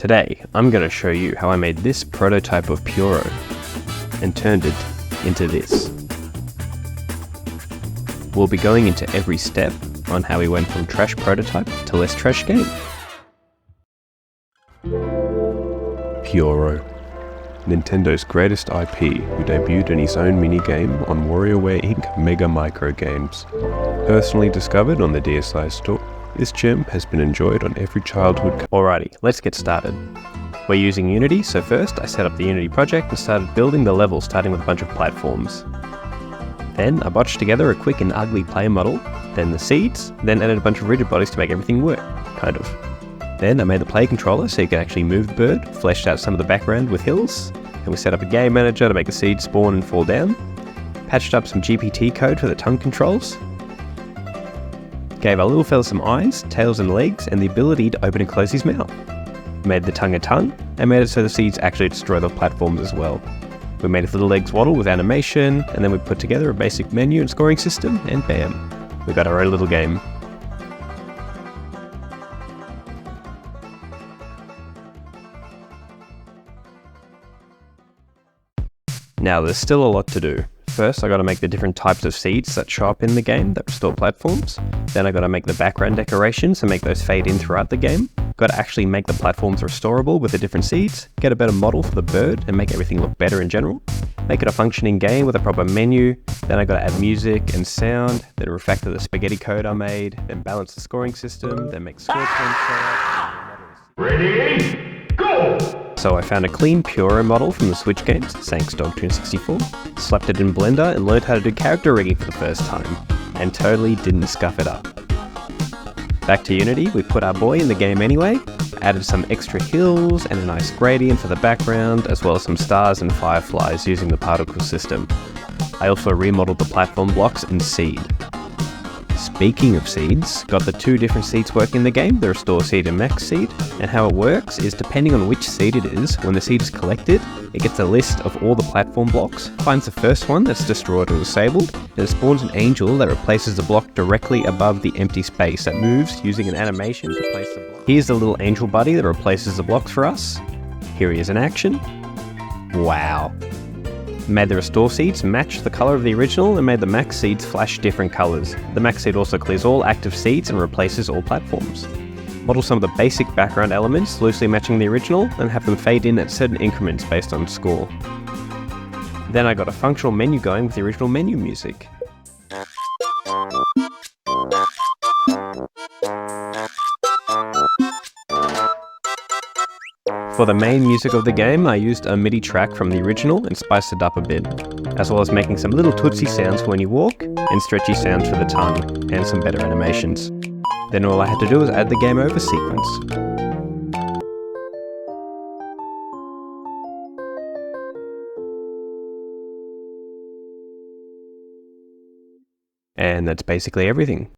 Today, I'm going to show you how I made this prototype of Pyoro and turned it into this. We'll be going into every step on how we went from trash prototype to less trash game. Pyoro, Nintendo's greatest IP, who debuted in his own minigame on WarioWare Inc. Mega Micro Games. Personally discovered on the DSi store, this gem has been enjoyed on every childhood. Alrighty, let's get started. We're using Unity, so first I set up the Unity project and started building the level, starting with a bunch of platforms. Then I botched together a quick and ugly player model, then the seeds, then added a bunch of rigid bodies to make everything work, kind of. Then I made the play controller so you can actually move the bird, fleshed out some of the background with hills, and we set up a game manager to make the seeds spawn and fall down, patched up some GPT code for the tongue controls, gave our little fella some eyes, tails and legs, and the ability to open and close his mouth. Made the tongue a tongue, and made it so the seeds actually destroy the platforms as well. We made his little legs waddle with animation, and then we put together a basic menu and scoring system, and bam, we got our own little game. Now there's still a lot to do. First I gotta make the different types of seeds that show up in the game that restore platforms. Then I gotta make the background decorations and make those fade in throughout the game. Gotta actually make the platforms restorable with the different seeds, get a better model for the bird and make everything look better in general. Make it a functioning game with a proper menu. Then I gotta add music and sound, then refactor the spaghetti code I made, then balance the scoring system, then make score points show up. Ready, go! So I found a clean Pyoro model from the Switch games, thanks Dog264, slapped it in Blender and learned how to do character rigging for the first time, and totally didn't scuff it up. Back to Unity, we put our boy in the game anyway, added some extra hills and a nice gradient for the background, as well as some stars and fireflies using the particle system. I also remodeled the platform blocks and seed. Speaking of seeds, got the two different seeds working in the game, the restore seed and max seed, and how it works is depending on which seed it is, when the seed is collected, it gets a list of all the platform blocks, finds the first one that's destroyed or disabled, and it spawns an angel that replaces the block directly above the empty space that moves using an animation to place the block. Here's the little angel buddy that replaces the blocks for us. Here he is in action. Wow. Made the restore seeds match the color of the original and made the max seeds flash different colors. The max seed also clears all active seeds and replaces all platforms. Model some of the basic background elements loosely matching the original and have them fade in at certain increments based on score. Then I got a functional menu going with the original menu music. For the main music of the game, I used a MIDI track from the original and spiced it up a bit, as well as making some little tootsie sounds for when you walk, and stretchy sounds for the tongue, and some better animations. Then all I had to do was add the game over sequence. And that's basically everything.